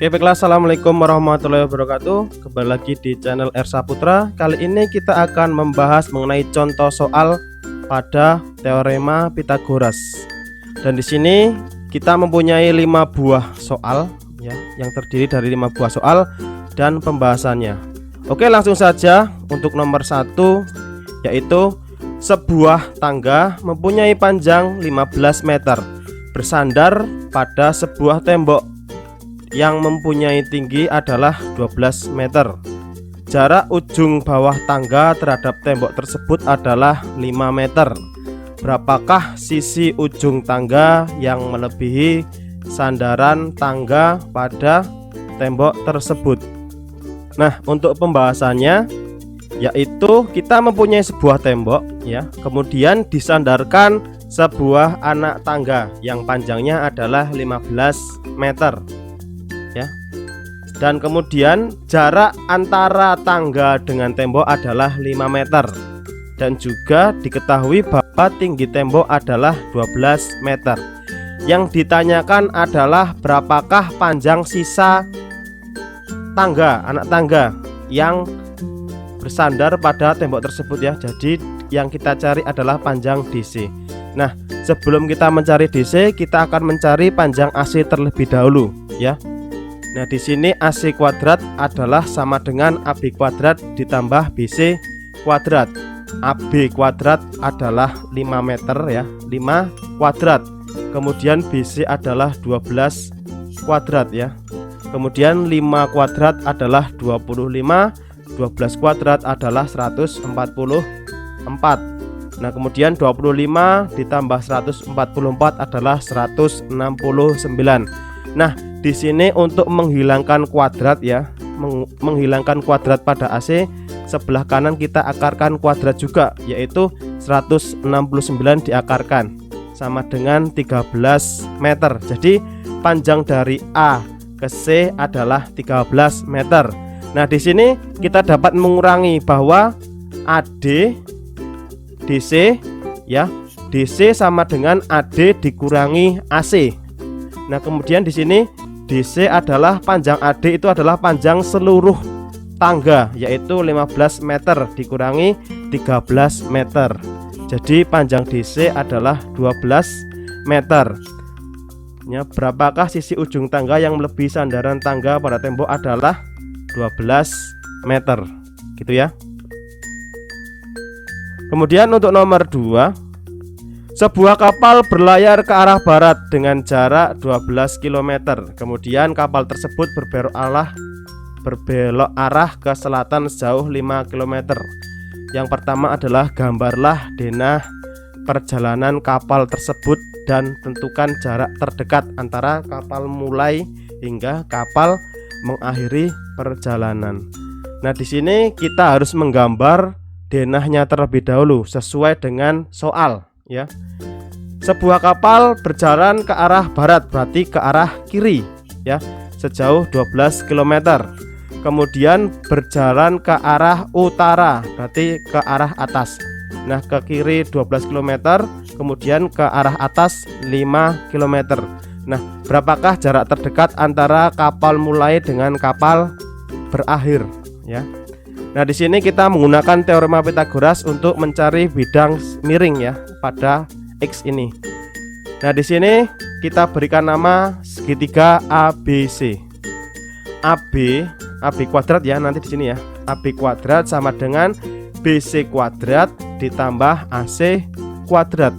Oke, baiklah, assalamualaikum warahmatullahi wabarakatuh. Kembali lagi di channel R Saputra. Kali ini kita akan membahas mengenai contoh soal pada teorema Pythagoras. Dan di sini kita mempunyai 5 buah soal ya, yang terdiri dari 5 buah soal dan pembahasannya. Oke, langsung saja untuk nomor 1, yaitu sebuah tangga mempunyai panjang 15 meter bersandar pada sebuah tembok yang mempunyai tinggi adalah 12 meter. Jarak ujung bawah tangga terhadap tembok tersebut adalah 5 meter. Berapakah sisi ujung tangga yang melebihi sandaran tangga pada tembok tersebut? Nah, untuk pembahasannya, yaitu kita mempunyai sebuah tembok ya, kemudian disandarkan sebuah anak tangga yang panjangnya adalah 15 meter ya. Dan kemudian jarak antara tangga dengan tembok adalah 5 meter. Dan juga diketahui bahwa tinggi tembok adalah 12 meter. Yang ditanyakan adalah berapakah panjang sisa tangga, anak tangga yang bersandar pada tembok tersebut ya. Jadi yang kita cari adalah panjang DC. Nah, sebelum kita mencari DC, kita akan mencari panjang AC terlebih dahulu ya. Nah, di sini AC kuadrat adalah sama dengan AB kuadrat ditambah BC kuadrat. AB kuadrat adalah 5 meter ya, 5 kuadrat. Kemudian BC adalah 12 kuadrat ya. Kemudian 5 kuadrat adalah 25, 12 kuadrat adalah 144. Nah, kemudian 25 ditambah 144 adalah 169. Nah, di sini untuk menghilangkan kuadrat ya, menghilangkan kuadrat pada AC, sebelah kanan kita akarkan kuadrat juga, yaitu 169 diakarkan sama dengan 13 meter. Jadi panjang dari A ke C adalah 13 meter. Nah, di sini kita dapat mengurangi bahwa AD DC ya, DC sama dengan AD dikurangi AC. Nah, kemudian di sini DC adalah panjang AD itu adalah panjang seluruh tangga, yaitu 15 meter dikurangi 13 meter. Jadi panjang DC adalah 12 meter. Ya, berapakah sisi ujung tangga yang melebihi sandaran tangga pada tembok adalah 12 meter. Gitu ya. Kemudian untuk nomor 2, sebuah kapal berlayar ke arah barat dengan jarak 12 km. Kemudian kapal tersebut berbelok arah ke selatan sejauh 5 km. Yang pertama adalah gambarlah denah perjalanan kapal tersebut dan tentukan jarak terdekat antara kapal mulai hingga kapal mengakhiri perjalanan. Nah, di sini kita harus menggambar denahnya terlebih dahulu sesuai dengan soal ya. Sebuah kapal berjalan ke arah barat, berarti ke arah kiri ya, sejauh 12 km. Kemudian berjalan ke arah utara, berarti ke arah atas. Nah, ke kiri 12 km, kemudian ke arah atas 5 km. Nah, berapakah jarak terdekat antara kapal mulai dengan kapal berakhir ya. Nah, di sini kita menggunakan teorema Pythagoras untuk mencari bidang miring ya pada X ini. Nah, di sini kita berikan nama segitiga ABC. AB kuadrat ya, nanti di sini ya. AB kuadrat sama dengan BC kuadrat ditambah AC kuadrat.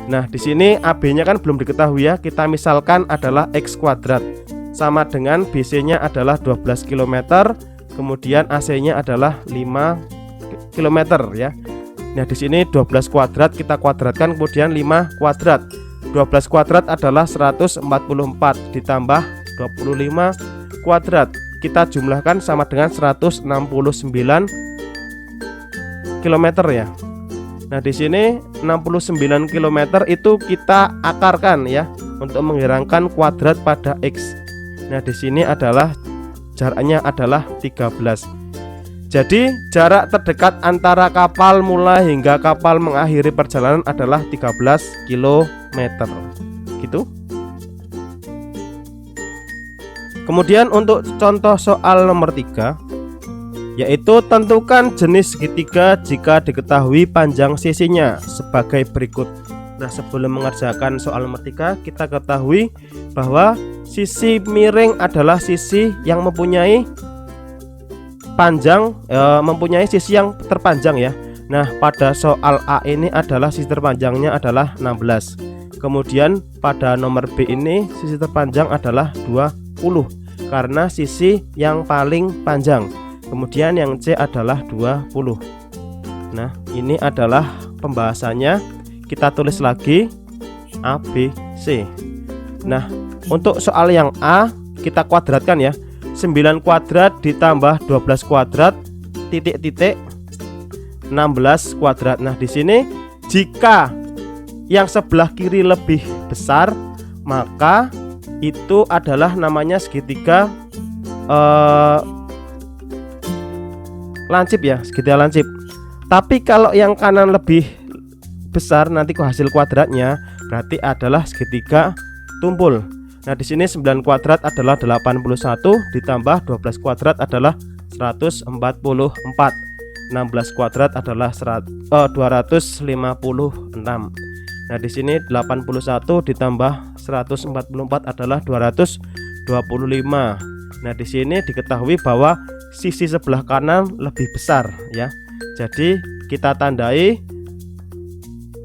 Nah, di sini AB-nya kan belum diketahui ya. Kita misalkan adalah X kuadrat sama dengan BC-nya adalah 12 km. Kemudian AC-nya adalah 5 km ya. Nah, di sini 12 kuadrat kita kuadratkan, kemudian 5 kuadrat. 12 kuadrat adalah 144 ditambah 25 kuadrat. Kita jumlahkan sama dengan 169 km ya. Nah, di sini 69 km itu kita akarkan ya untuk menghilangkan kuadrat pada X. Nah, di sini adalah jaraknya adalah 13. Jadi jarak terdekat antara kapal mulai hingga kapal mengakhiri perjalanan adalah 13 km. Gitu. Kemudian untuk contoh soal nomor 3, yaitu tentukan jenis segitiga jika diketahui panjang sisinya sebagai berikut. Nah, sebelum mengerjakan soal nomor 3, kita ketahui bahwa sisi miring adalah sisi yang mempunyai panjang, mempunyai sisi yang terpanjang ya. Nah, pada soal A ini adalah sisi terpanjangnya adalah 16. Kemudian pada nomor B ini sisi terpanjang adalah 20 karena sisi yang paling panjang. Kemudian yang C adalah 20. Nah, ini adalah pembahasannya. Kita tulis lagi A, B, C. Nah, untuk soal yang A kita kuadratkan ya. 9 kuadrat ditambah 12 kuadrat titik-titik 16 kuadrat. Nah, di sini jika yang sebelah kiri lebih besar, maka itu adalah namanya segitiga lancip ya, segitiga lancip. Tapi kalau yang kanan lebih besar, nanti hasil kuadratnya berarti adalah segitiga tumpul. Nah, di sini 9 kuadrat adalah 81 ditambah 12 kuadrat adalah 144. 16 kuadrat adalah 256. Nah, di sini 81 ditambah 144 adalah 225. Nah, di sini diketahui bahwa sisi sebelah kanan lebih besar ya. Jadi kita tandai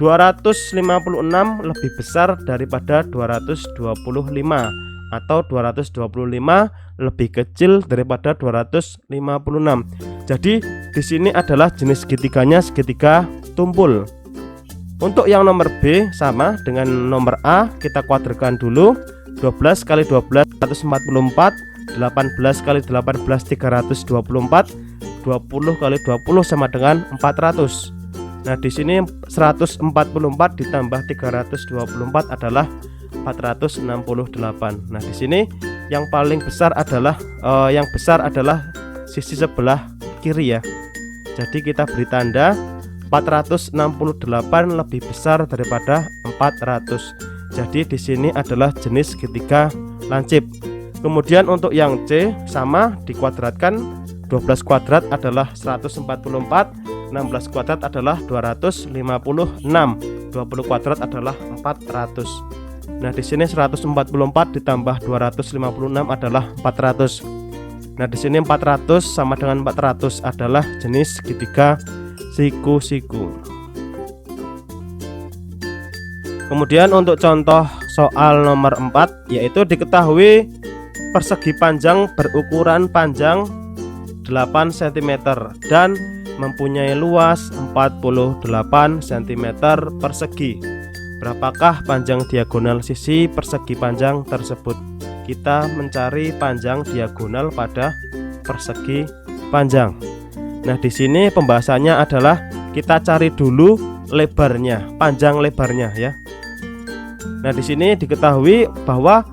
256 lebih besar daripada 225 atau 225 lebih kecil daripada 256. Jadi di sini adalah jenis segitiganya segitiga tumpul. Untuk yang nomor B sama dengan nomor A, kita kuadratkan dulu. 12 kali 12 144, 18 kali 18 324, 20 kali 20 sama dengan 400. Nah, di sini 144 ditambah 324 adalah 468. Nah, di sini yang paling besar adalah sisi sebelah kiri ya. Jadi kita beri tanda 468 lebih besar daripada 400. Jadi di sini adalah jenis segitiga lancip. Kemudian untuk yang C sama dikuadratkan. 12 kuadrat adalah 144, 16 kuadrat adalah 256, 20 kuadrat adalah 400. Nah, di sini 144 ditambah 256 adalah 400. Nah, di sini 400 sama dengan 400 adalah jenis segitiga siku-siku. Kemudian untuk contoh soal nomor 4, yaitu diketahui persegi panjang berukuran panjang 8 cm dan mempunyai luas 48 cm persegi. Berapakah panjang diagonal sisi persegi panjang tersebut? Kita mencari panjang diagonal pada persegi panjang. Nah, di sini pembahasannya adalah kita cari dulu lebarnya, panjang lebarnya ya. Nah, di sini diketahui bahwa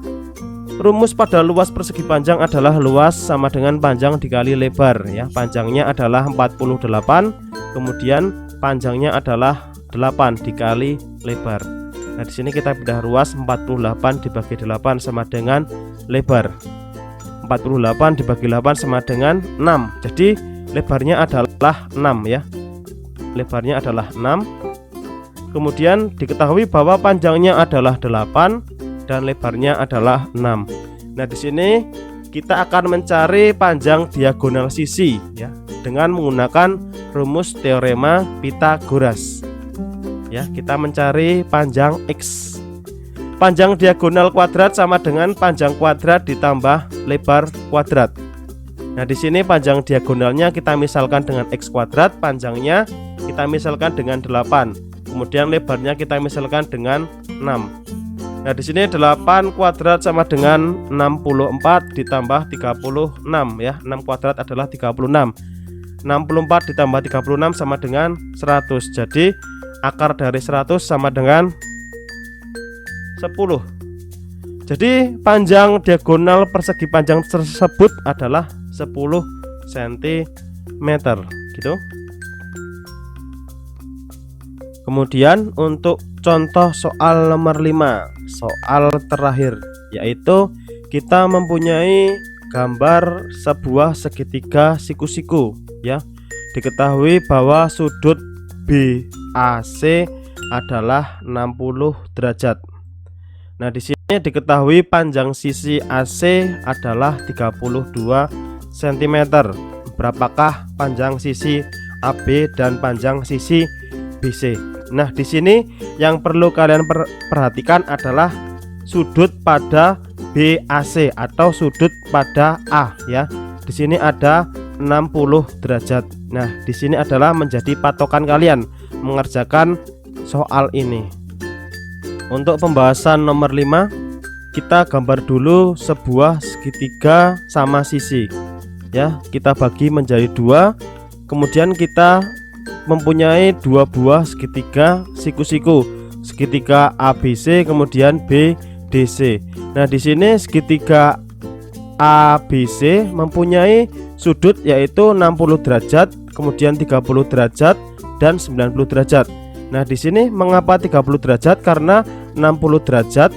rumus pada luas persegi panjang adalah luas sama dengan panjang dikali lebar ya. Panjangnya adalah 48, kemudian panjangnya adalah 8 dikali lebar. Nah, di sini kita bedah ruas 48 dibagi 8 sama dengan lebar. 48 dibagi 8 sama dengan 6. Jadi lebarnya adalah 6 ya. Lebarnya adalah 6. Kemudian diketahui bahwa panjangnya adalah 8 dan lebarnya adalah 6. Nah, di sini kita akan mencari panjang diagonal sisi ya dengan menggunakan rumus teorema Pythagoras. Ya, kita mencari panjang X. Panjang diagonal kuadrat sama dengan panjang kuadrat ditambah lebar kuadrat. Nah, di sini panjang diagonalnya kita misalkan dengan X kuadrat, panjangnya kita misalkan dengan 8. Kemudian lebarnya kita misalkan dengan 6. Nah, di sini 8 kuadrat sama dengan 64 ditambah 36 ya. 6 kuadrat adalah 36. 64 ditambah 36 sama dengan 100. Jadi akar dari 100 sama dengan 10. Jadi panjang diagonal persegi panjang tersebut adalah 10 cm gitu. Kemudian untuk contoh soal nomor 5, soal terakhir, yaitu kita mempunyai gambar sebuah segitiga siku-siku ya. Diketahui bahwa sudut BAC adalah 60 derajat. Nah, di sini diketahui panjang sisi AC adalah 32 cm. Berapakah panjang sisi AB dan panjang sisi BC? Nah, di sini yang perlu kalian perhatikan adalah sudut pada BAC atau sudut pada A ya. Di sini ada 60 derajat. Nah, di sini adalah menjadi patokan kalian mengerjakan soal ini. Untuk pembahasan nomor 5, kita gambar dulu sebuah segitiga sama sisi. Ya, kita bagi menjadi 2. Kemudian kita mempunyai 2 buah segitiga siku-siku. Segitiga ABC kemudian BDC. Nah, di sini segitiga ABC mempunyai sudut yaitu 60 derajat, kemudian 30 derajat dan 90 derajat. Nah, di sini mengapa 30 derajat? Karena 60 derajat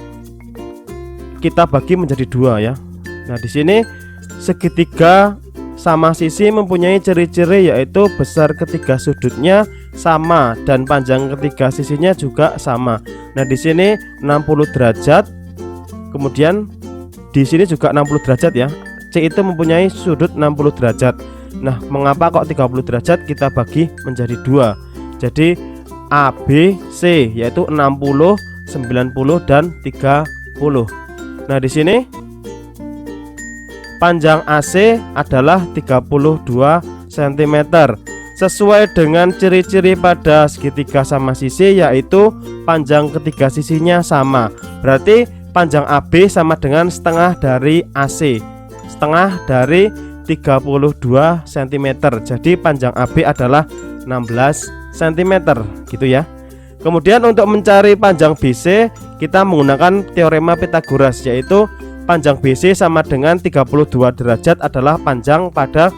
kita bagi menjadi 2 ya. Nah, di sini segitiga sama sisi mempunyai ciri-ciri yaitu besar ketiga sudutnya sama dan panjang ketiga sisinya juga sama. Nah, di sini 60 derajat. Kemudian di sini juga 60 derajat ya. C itu mempunyai sudut 60 derajat. Nah, mengapa kok 30 derajat? Kita bagi menjadi 2. Jadi ABC yaitu 60, 90 dan 30. Nah, di sini panjang AC adalah 32 cm. Sesuai dengan ciri-ciri pada segitiga sama sisi yaitu panjang ketiga sisinya sama. Berarti panjang AB sama dengan setengah dari AC. Setengah dari 32 cm. Jadi panjang AB adalah 16 cm gitu ya. Kemudian untuk mencari panjang BC kita menggunakan teorema Pythagoras, yaitu panjang BC sama dengan 32 derajat adalah panjang pada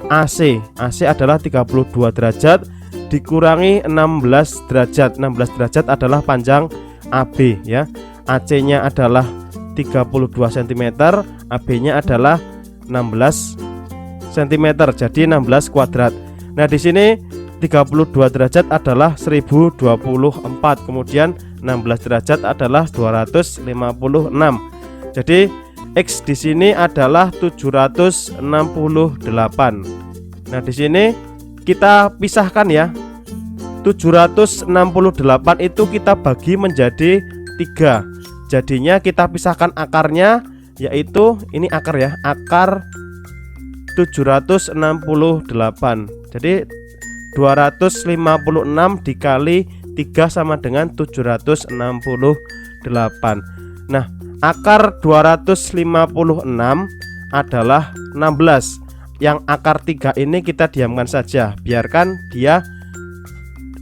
AC. AC adalah 32 derajat dikurangi 16 derajat. 16 derajat adalah panjang AB ya. AC nya adalah 32 cm, AB nya adalah 16 cm, jadi 16 kuadrat. Nah, di sini 32 derajat adalah 1024, kemudian 16 derajat adalah 256. Jadi X di sini adalah 768. Nah, di sini kita pisahkan ya. 768 itu kita bagi menjadi 3. Jadinya kita pisahkan akarnya, yaitu ini akar ya, akar 768. Jadi 256 dikali 3 sama dengan 768. Nah, akar 256 adalah 16. Yang akar 3 ini kita diamkan saja, biarkan dia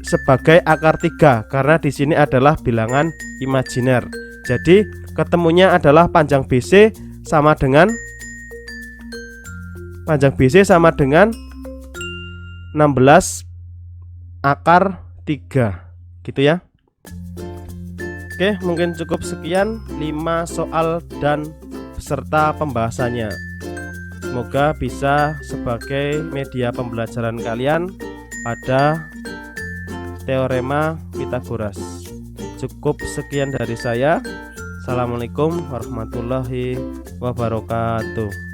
sebagai akar 3 karena di sini adalah bilangan imajiner. Jadi ketemunya adalah panjang BC sama dengan 16 akar 3 gitu ya. Oke, mungkin cukup sekian 5 soal dan beserta pembahasannya. Semoga bisa sebagai media pembelajaran kalian pada teorema Pythagoras. Cukup sekian dari saya. Assalamualaikum warahmatullahi wabarakatuh.